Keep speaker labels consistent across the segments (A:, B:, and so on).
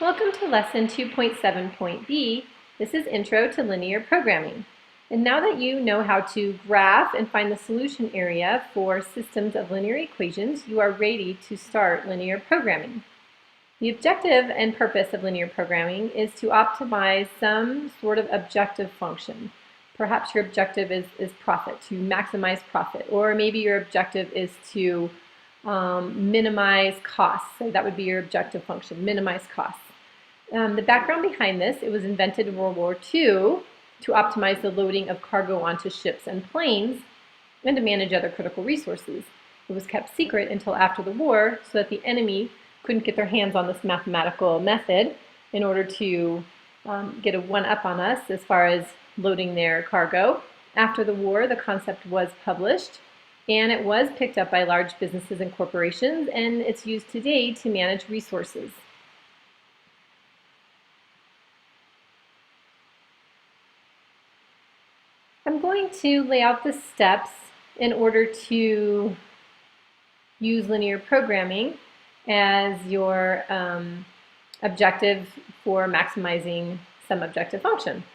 A: Welcome to Lesson 2.7.b. This is Intro to Linear Programming. And now that you know how to graph and find the solution area for systems of linear equations, you are ready to start linear programming. The objective and purpose of linear programming is to optimize some sort of objective function. Perhaps your objective is profit, to maximize profit, or maybe your objective is to minimize costs. So that would be your objective function, minimize costs. The background behind this, it was invented in World War II to optimize the loading of cargo onto ships and planes and to manage other critical resources. It was kept secret until after the war so that the enemy couldn't get their hands on this mathematical method in order to get a one-up on us as far as loading their cargo. After the war, the concept was published and it was picked up by large businesses and corporations, and it's used today to manage resources. I'm going to lay out the steps in order to use linear programming as your objective for maximizing some objective function.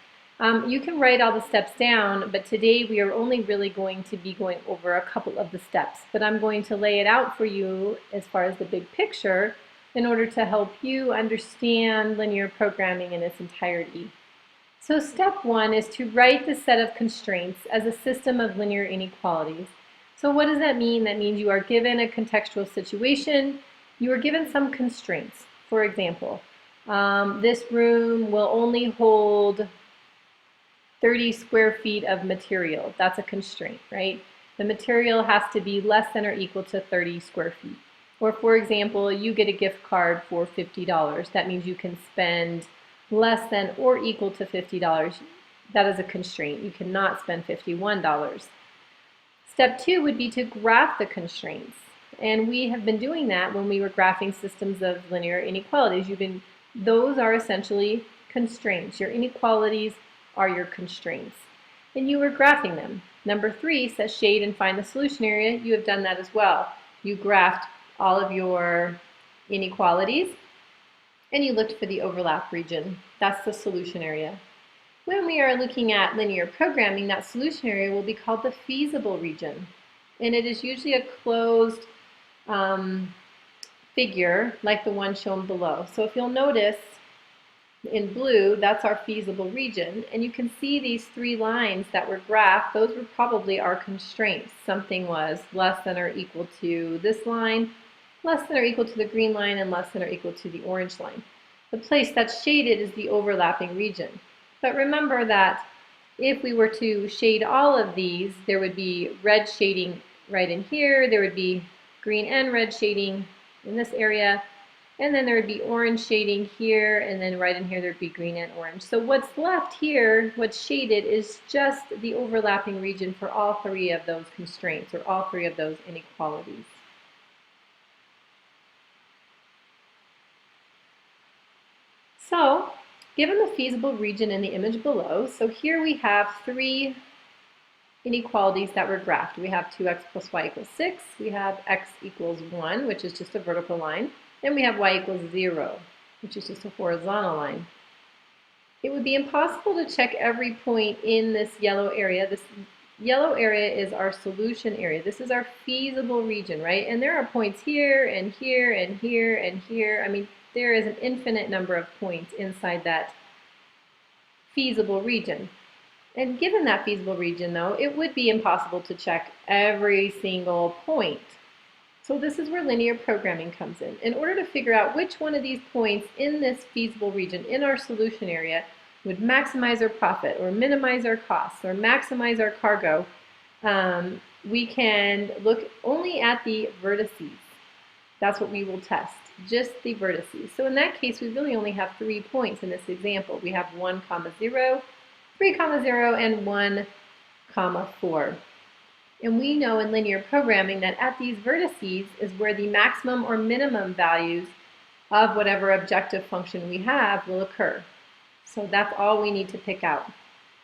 A: You can write all the steps down, but today we are only really going to be going over a couple of the steps. But I'm going to lay it out for you as far as the big picture in order to help you understand linear programming in its entirety. So step one is to write the set of constraints as a system of linear inequalities. So what does that mean? That means you are given a contextual situation, you are given some constraints. For example, this room will only hold 30 square feet of material. That's a constraint, right? The material has to be less than or equal to 30 square feet. Or for example, you get a gift card for $50. That means you can spend less than or equal to $50. That is a constraint. You cannot spend $51. Step two would be to graph the constraints. And we have been doing that when we were graphing systems of linear inequalities. Those are essentially constraints. Your inequalities are your constraints. And you were graphing them. Number three says shade and find the solution area. You have done that as well. You graphed all of your inequalities and you looked for the overlap region. That's the solution area. When we are looking at linear programming, that solution area will be called the feasible region. And it is usually a closed figure like the one shown below. So if you'll notice in blue, that's our feasible region. And you can see these three lines that were graphed. Those were probably our constraints. Something was less than or equal to this line, less than or equal to the green line, and less than or equal to the orange line. The place that's shaded is the overlapping region. But remember that if we were to shade all of these, there would be red shading right in here, there would be green and red shading in this area, and then there would be orange shading here, and then right in here there would be green and orange. So what's left here, what's shaded, is just the overlapping region for all three of those constraints, or all three of those inequalities. So, given the feasible region in the image below, so here we have three inequalities that were graphed. We have 2x plus y equals 6, we have x equals 1, which is just a vertical line, and we have y equals 0, which is just a horizontal line. It would be impossible to check every point in this yellow area. This yellow area is our solution area. This is our feasible region, right? And there are points here and here and here and here. I mean, there is an infinite number of points inside that feasible region. And given that feasible region, though, it would be impossible to check every single point. So this is where linear programming comes in. In order to figure out which one of these points in this feasible region, in our solution area, would maximize our profit or minimize our costs or maximize our cargo, we can look only at the vertices. That's what we will test, just the vertices. So in that case, we really only have 3 points in this example. We have 1, 0, 3, 0, and 1, 4. And we know in linear programming that at these vertices is where the maximum or minimum values of whatever objective function we have will occur. So that's all we need to pick out,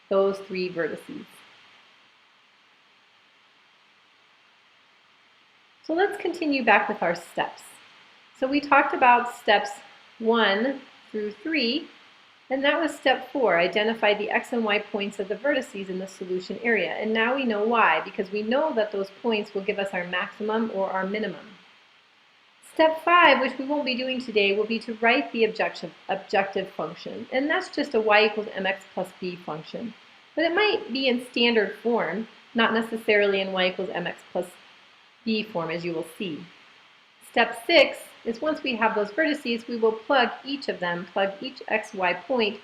A: those 3 vertices. So let's continue back with our steps. So we talked about steps 1 through 3. And that was step 4, identify the x and y points of the vertices in the solution area. And now we know why, because we know that those points will give us our maximum or our minimum. Step 5, which we won't be doing today, will be to write the objective function. And that's just a y equals mx plus b function. But it might be in standard form, not necessarily in y equals mx plus b form, as you will see. Step 6 is once we have those vertices, we will plug each of them, plug each x, y point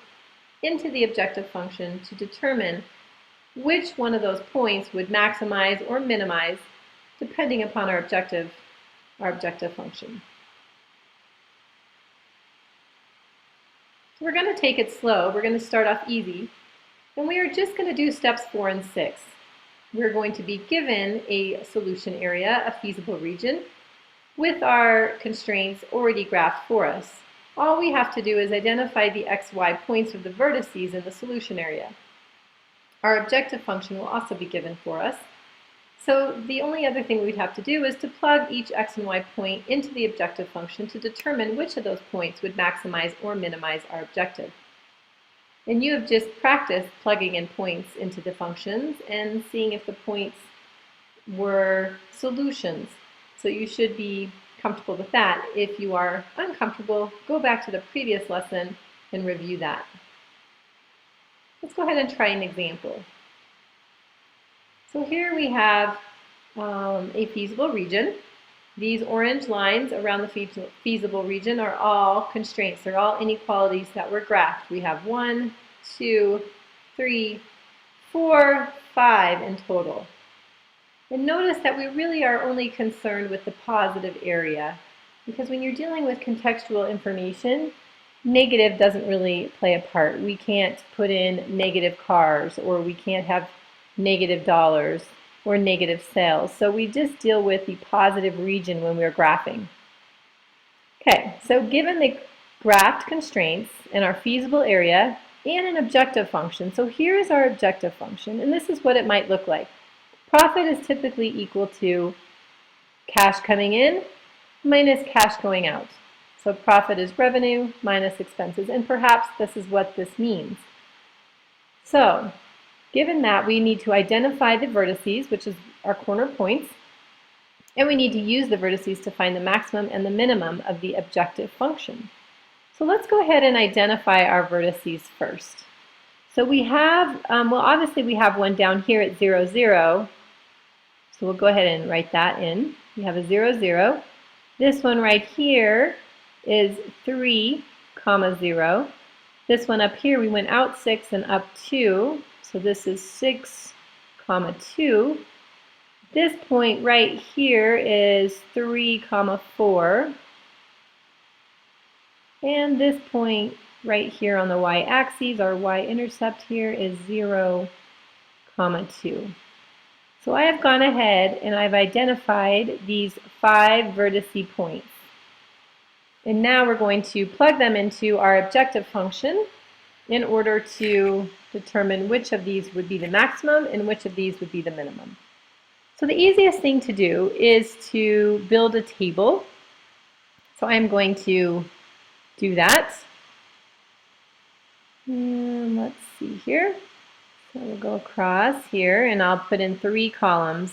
A: into the objective function to determine which one of those points would maximize or minimize depending upon our objective function. So we're going to take it slow. We're going to start off easy. And we are just going to do steps 4 and 6. We're going to be given a solution area, a feasible region, with our constraints already graphed for us. All we have to do is identify the x, y points of the vertices in the solution area. Our objective function will also be given for us. So the only other thing we'd have to do is to plug each x and y point into the objective function to determine which of those points would maximize or minimize our objective. And you have just practiced plugging in points into the functions and seeing if the points were solutions. So you should be comfortable with that. If you are uncomfortable, go back to the previous lesson and review that. Let's go ahead and try an example. So here we have a feasible region. These orange lines around the feasible region are all constraints. They're all inequalities that were graphed. We have 1, 2, 3, 4, 5 in total. And notice that we really are only concerned with the positive area, because when you're dealing with contextual information, negative doesn't really play a part. We can't put in negative cars, or we can't have negative dollars or negative sales. So we just deal with the positive region when we're graphing. Okay, so given the graphed constraints and our feasible area and an objective function, so here is our objective function, and this is what it might look like. Profit is typically equal to cash coming in minus cash going out. So profit is revenue minus expenses, and perhaps this is what this means. So given that, we need to identify the vertices, which is our corner points, and we need to use the vertices to find the maximum and the minimum of the objective function. So let's go ahead and identify our vertices first. So we have, well, obviously we have one down here at 0, 0. So we'll go ahead and write that in. We have a 0, 0. This one right here is 3, 0. This one up here, we went out 6 and up 2. So this is 6, 2. This point right here is 3, 4. And this point right here on the y-axis, our y-intercept here is 0, 2. So I have gone ahead and I've identified these 5 vertice points. And now we're going to plug them into our objective function in order to determine which of these would be the maximum and which of these would be the minimum. So the easiest thing to do is to build a table. So I'm going to do that. And let's see here. So we'll go across here and I'll put in 3 columns.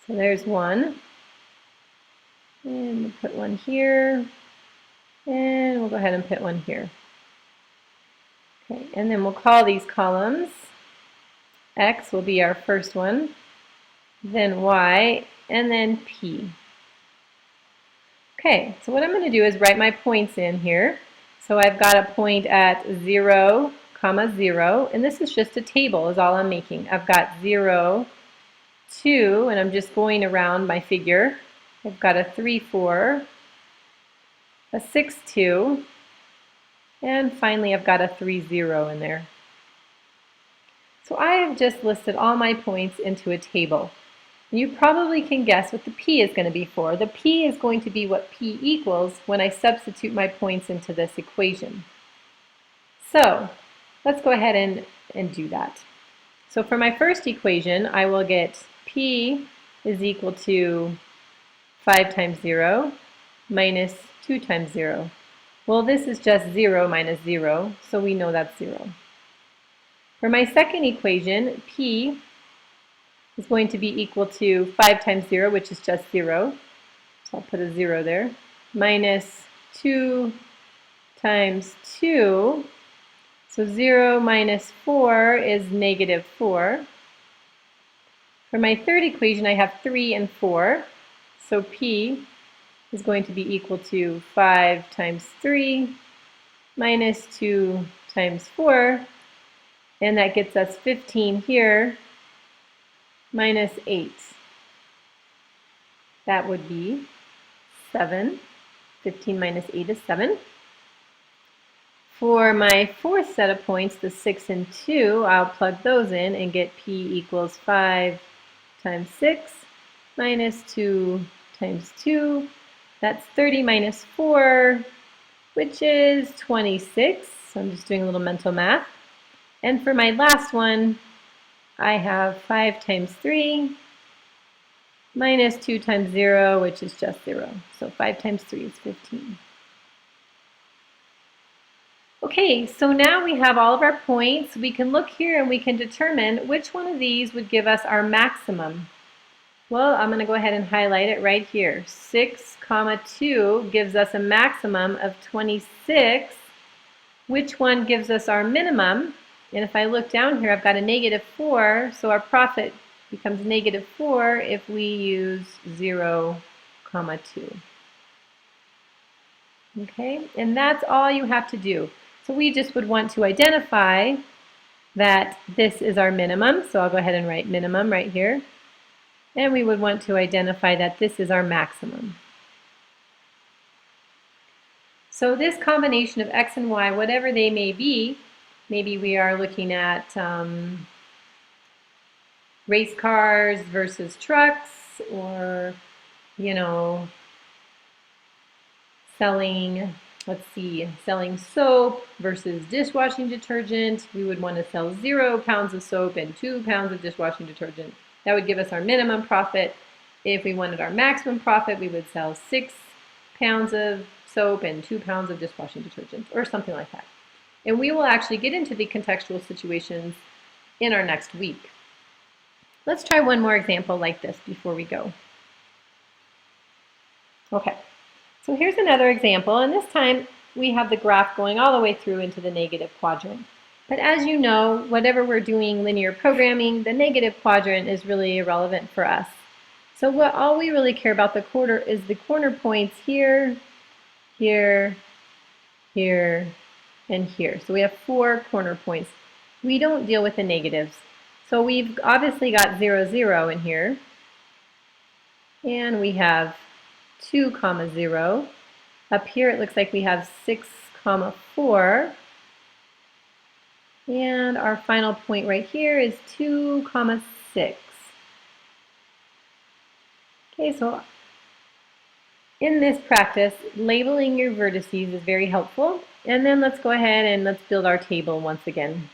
A: So there's one. And we'll put one here. And we'll go ahead and put one here. Okay, and then we'll call these columns. X will be our first one, then Y, and then P. Okay, so what I'm going to do is write my points in here. So I've got a point at 0, 0, and this is just a table is all I'm making. I've got 0, 2, and I'm just going around my figure. I've got a 3, 4, a 6, 2, and finally I've got a 3, 0 in there. So I have just listed all my points into a table. You probably can guess what the P is going to be for. The P is going to be what P equals when I substitute my points into this equation. So let's go ahead and do that. So for my first equation, I will get P is equal to 5 times 0 minus 2 times 0. Well, this is just 0 minus 0, so we know that's 0. For my second equation, p is going to be equal to 5 times 0, which is just 0. So I'll put a 0 there, minus 2 times 2. So 0 minus 4 is negative 4. For my third equation, I have 3 and 4. So p is going to be equal to 5 times 3 minus 2 times 4. And that gets us 15 here minus 8. That would be 7. 15 minus 8 is 7. For my fourth set of points, the 6 and 2, I'll plug those in and get p equals 5 times 6 minus 2 times 2. That's 30 minus 4, which is 26. So I'm just doing a little mental math. And for my last one, I have 5 times 3 minus 2 times 0, which is just 0. So 5 times 3 is 15. Okay, so now we have all of our points. We can look here and we can determine which one of these would give us our maximum. Well, I'm going to go ahead and highlight it right here. 6, 2 gives us a maximum of 26. Which one gives us our minimum? And if I look down here, I've got a negative 4, so our profit becomes negative 4 if we use 0, 2. Okay, and that's all you have to do. So we just would want to identify that this is our minimum. So I'll go ahead and write minimum right here. And we would want to identify that this is our maximum. So this combination of x and y, whatever they may be, maybe we are looking at race cars versus trucks, or, you know, selling soap versus dishwashing detergent. We would want to sell 0 pounds of soap and 2 pounds of dishwashing detergent. That would give us our minimum profit. If we wanted our maximum profit, we would sell 6 pounds of soap and 2 pounds of dishwashing detergent, or something like that. And we will actually get into the contextual situations in our next week. Let's try one more example like this before we go. Okay, so here's another example, and this time we have the graph going all the way through into the negative quadrant. But as you know, whatever we're doing linear programming, the negative quadrant is really irrelevant for us. So all we really care about is the corner points here, here, here, and here. So we have 4 corner points. We don't deal with the negatives. So we've obviously got 0, 0 in here. And we have 2, 0. Up here it looks like we have 6, 4. And our final point right here is 2, 6. Okay, so in this practice, labeling your vertices is very helpful. And then let's go ahead and let's build our table once again.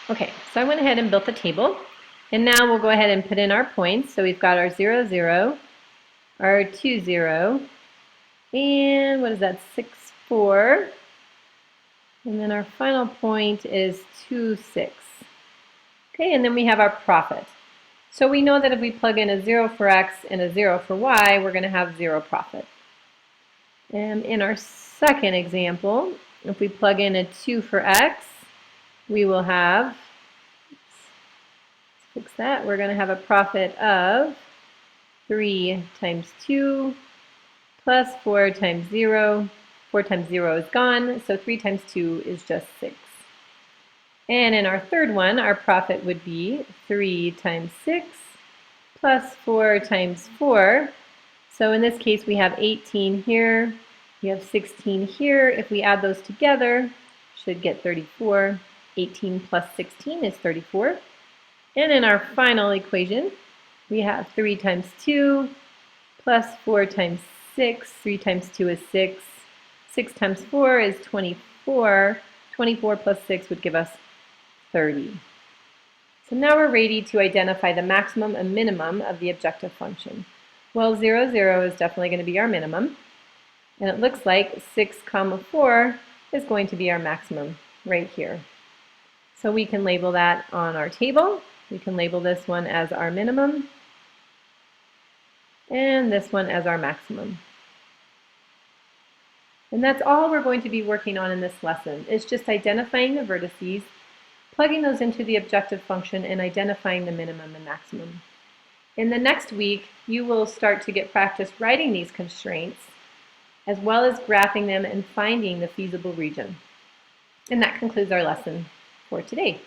A: Okay, so I went ahead and built the table. And now we'll go ahead and put in our points. So we've got our 0, 0, our 2, 0, and what is that, 6, 4. And then our final point is 2, 6. Okay, and then we have our profit. So we know that if we plug in a 0 for x and a 0 for y, we're going to have 0 profit. And in our second example, if we plug in a 2 for x, we will have, let's fix that, we're going to have a profit of 3 times 2 plus 4 times 0. 4 times 0 is gone, so 3 times 2 is just 6. And in our third one, our profit would be 3 times 6 plus 4 times 4. So in this case, we have 18 here, we have 16 here. If we add those together, should get 34. 18 plus 16 is 34. And in our final equation, we have 3 times 2 plus 4 times 6. 3 times 2 is 6. 6 times 4 is 24. 24 plus 6 would give us 30. So now we're ready to identify the maximum and minimum of the objective function. Well, 0, 0 is definitely going to be our minimum. And it looks like 6, 4 is going to be our maximum right here. So we can label that on our table. We can label this one as our minimum and this one as our maximum. And that's all we're going to be working on in this lesson. It's just identifying the vertices, plugging those into the objective function, and identifying the minimum and maximum. In the next week, you will start to get practice writing these constraints, as well as graphing them and finding the feasible region. And that concludes our lesson for today.